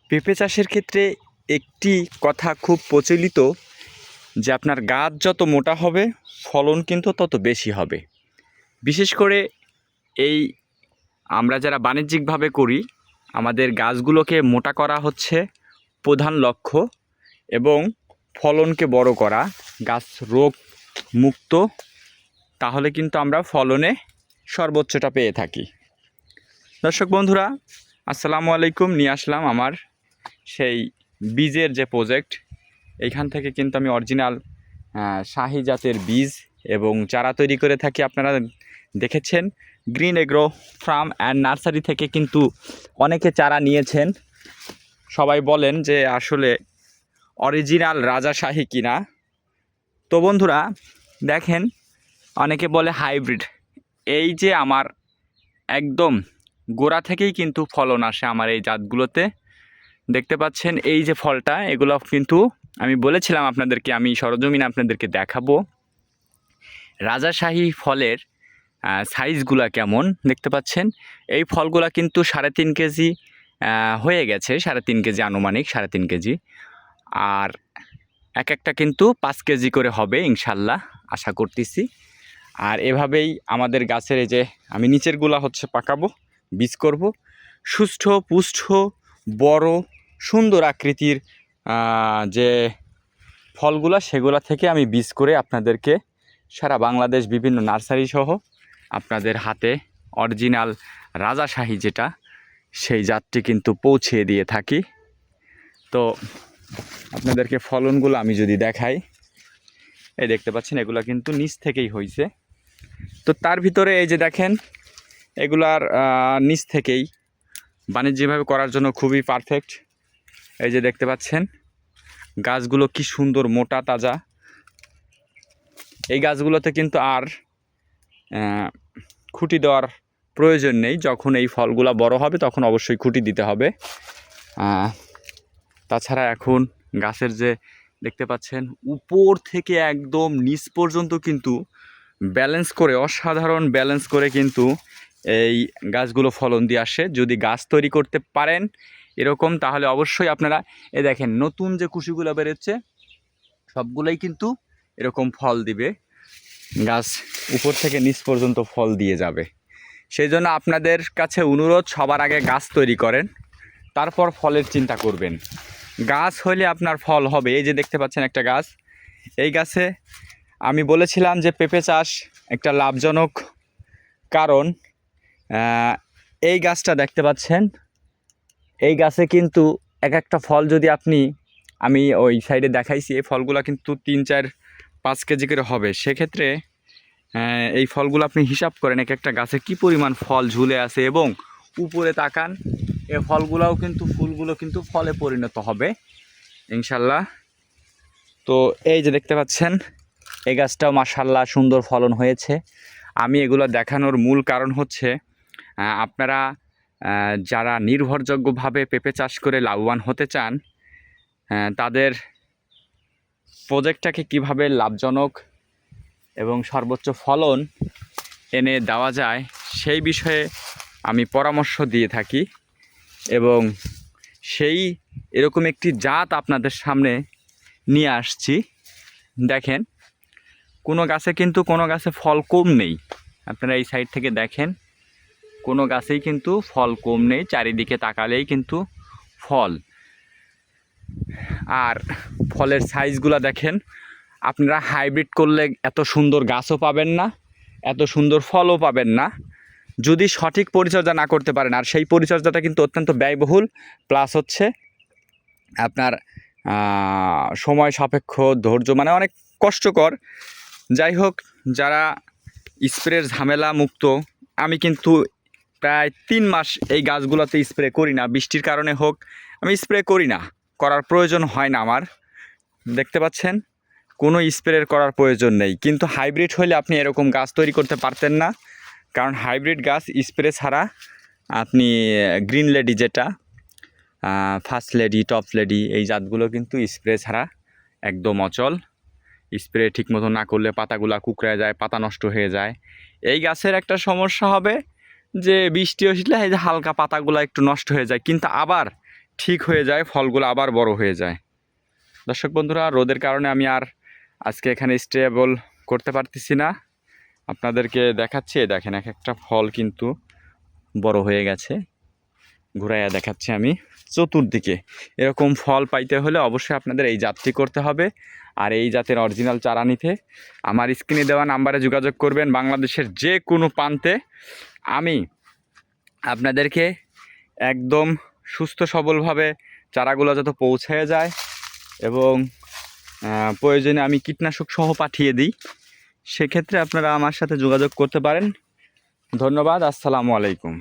পেঁপে চাষের ক্ষেত্রে একটি কথা খুব প্রচলিত যে আপনার গাছ যত মোটা হবে ফলন কিন্তু তত বেশি হবে। বিশেষ করে এই আমরা যারা বাণিজ্যিকভাবে করি আমাদের গাছগুলোকে মোটা করা হচ্ছে প্রধান লক্ষ্য এবং ফলনকে বড় করা, গাছ রোগ মুক্ত, তাহলে কিন্তু আমরা ফলনে সর্বোচ্চটা পেয়ে থাকি। দর্শক বন্ধুরা, আসসালামু আলাইকুম। নিয়ে আসলাম আমার সেই বীজের যে প্রজেক্ট, এইখান থেকে কিন্তু আমি অরিজিনাল শাহি জাতের বীজ এবং চারা তৈরি করে থাকি। আপনারা দেখেছেন green agro farm and nursery থেকে কিন্তু অনেকে চারা নিয়েছেন। সবাই বলেন যে আসলে অরিজিনাল রাজাশাহী কিনা। তো বন্ধুরা দেখেন, অনেকে বলে হাইব্রিড। এই যে আমার একদম গোড়া থেকেই কিন্তু ফলন আসে আমার এই জাতগুলোতে। দেখতে পাচ্ছেন এই যে ফলটা, এগুলো কিন্তু আমি বলেছিলাম আপনাদেরকে, আমি সরজমিনে আপনাদেরকে দেখাবো রাজাশাহী ফলের সাইজগুলা কেমন। দেখতে পাচ্ছেন এই ফলগুলা কিন্তু 3.5 কেজি হয়ে গেছে, 3.5 কেজি আনুমানিক 3.5 কেজি, আর এক একটা কিন্তু 5 কেজি করে হবে ইনশাল্লাহ, আশা করতেছি। আর এভাবেই আমাদের গাছের এই যে আমি নিচেরগুলা হচ্ছে পাকাবো, বীজ করব, সুষ্ঠ পুষ্ঠ বড় সুন্দর আকৃতির যে ফলগুলা সেগুলা থেকে আমি বীজ করে আপনাদেরকে সারা বাংলাদেশ বিভিন্ন নার্সারি সহ আপনাদের হাতে অরিজিনাল রাজাশাহী যেটা, সেই জাতটি কিন্তু পৌঁছে দিয়ে থাকি। তো আপনাদেরকে ফলনগুলো আমি যদি দেখাই, এই দেখতে পাচ্ছেন এগুলা কিন্তু নিচ থেকেই হয়েছে। তো তার ভিতরে এই যে দেখেন এগুলার নিচ থেকেই বাণিজ্যিকভাবে করার জন্য খুবই পারফেক্ট। এই যে দেখতে পাচ্ছেন গাছগুলো কি সুন্দর মোটা তাজা। এই গাছগুলোতে কিন্তু আর খুঁটি দেওয়ার প্রয়োজন নেই। যখন এই ফলগুলা বড় হবে তখন অবশ্যই খুঁটি দিতে হবে। তাছাড়া এখন গাছের যে দেখতে পাচ্ছেন উপর থেকে একদম নিচ পর্যন্ত কিন্তু ব্যালেন্স করে, অসাধারণ ব্যালেন্স করে কিন্তু এই গাছগুলো ফলন দিয়ে আসে। যদি গাছ তৈরি করতে পারেন এরকম, তাহলে অবশ্যই আপনারা এ দেখেন নতুন যে কুশিগুলো বেরোচ্ছে সবগুলোই কিন্তু এরকম ফল দিবে, গাছ উপর থেকে নিচ পর্যন্ত ফল দিয়ে যাবে। সেই জন্য আপনাদের কাছে অনুরোধ, সবার আগে গাছ তৈরি করেন, তারপর ফলের চিন্তা করবেন। গাছ হলে আপনার ফল হবে। এই যে দেখতে পাচ্ছেন একটা গাছ, এই গাছে আমি বলেছিলাম যে পেঁপে চাষ একটা লাভজনক, কারণ এই গাছটা দেখতে পাচ্ছেন, এই গাছে কিন্তু এক একটা ফল যদি আমি ওই সাইডে দেখাইছি, এই ফলগুলো কিন্তু 3, 4, 5 কেজি করে হবে। সেক্ষেত্রে এই ফলগুলো আপনি হিসাব করেন এক একটা গাছে কি পরিমাণ ফল ঝুলে আছে, এবং উপরে তাকান এই ফলগুলোও কিন্তু, ফুলগুলো কিন্তু ফলে পরিণত হবে ইনশাল্লাহ। তো এই যে দেখতে পাচ্ছেন এই গাছটাও মাশাআল্লাহ সুন্দর ফলন হয়েছে। আমি এগুলো দেখানোর মূল কারণ হচ্ছে আপনারা যারা নির্ভরযোগ্যভাবে পেঁপে চাষ করে লাভবান হতে চান, তাদের প্রজেক্টটাকে কিভাবে লাভজনক এবং সর্বোচ্চ ফলন এনে দেওয়া যায় সেই বিষয়ে আমি পরামর্শ দিয়ে থাকি, এবং সেই এরকম একটি জাত আপনাদের সামনে নিয়ে আসছি। দেখেন কোনো গাছে ফল কম নেই। আপনারা এই সাইড থেকে দেখেন কোনো গাছেই কিন্তু ফল কম নেই, চারিদিকে তাকালেই কিন্তু ফল। আর ফলের সাইজগুলো দেখেন, আপনারা হাইব্রিড করলে এত সুন্দর গাছও পাবেন না, এত সুন্দর ফলও পাবেন না, যদি সঠিক পরিচর্যা না করতে পারেন। আর সেই পরিচর্যাটা কিন্তু অত্যন্ত ব্যয়বহুল, প্লাস হচ্ছে আপনার সময় সাপেক্ষ, ধৈর্য, মানে অনেক কষ্টকর। যাই হোক, যারা স্প্রের ঝামেলা মুক্ত, আমি কিন্তু প্রায় 3 মাস এই গাছগুলোতে স্প্রে করি না, বৃষ্টির কারণে হোক আমি স্প্রে করি না, করার প্রয়োজন হয় না আমার। দেখতে পাচ্ছেন কোনো স্প্রের করার প্রয়োজন নেই। কিন্তু হাইব্রিড হলে আপনি এরকম গাছ তৈরি করতে পারতেন না, কারণ হাইব্রিড গাছ স্প্রে ছাড়া আপনি গ্রিন লেডি যেটা, ফার্স্ট লেডি, টপ লেডি, এই জাতগুলো কিন্তু স্প্রে ছাড়া একদম অচল। স্প্রে ঠিকমতো না করলে পাতাগুলা কুকড়ে যায়, পাতা নষ্ট হয়ে যায়। এই গাছের একটা সমস্যা হবে যে বৃষ্টি আসলে এই যে হালকা পাতাগুলো একটু নষ্ট হয়ে যায়, কিন্তু আবার ঠিক হয়ে যায়, ফলগুলো আবার বড় হয়ে যায়। দর্শক বন্ধুরা, রোদের কারণে আমি আর আজকে এখানে স্টেবল করতে পারতেছি না। আপনাদেরকে দেখাচ্ছি, দেখেন এক একটা ফল কিন্তু বড় হয়ে গেছে। ঘুরাইয়া দেখাচ্ছি আমি চতুর্দিকে। এরকম ফল পাইতে হলে অবশ্যই আপনাদের এই জাতটি করতে হবে। আর এই জাতের অরিজিনাল চারা নিতে আমার স্ক্রিনে দেওয়া নাম্বারে যোগাযোগ করবেন। বাংলাদেশের যে কোনো প্রান্তে আমি আপনাদেরকে একদম সুস্থ সবলভাবে চারাগুলো যত পৌঁছে যায় এবং প্রয়োজনে আমি কীটনাশক সহ পাঠিয়ে দিই, সেক্ষেত্রে আপনারা আমার সাথে যোগাযোগ করতে পারেন। ধন্যবাদ। আসসালামু আলাইকুম।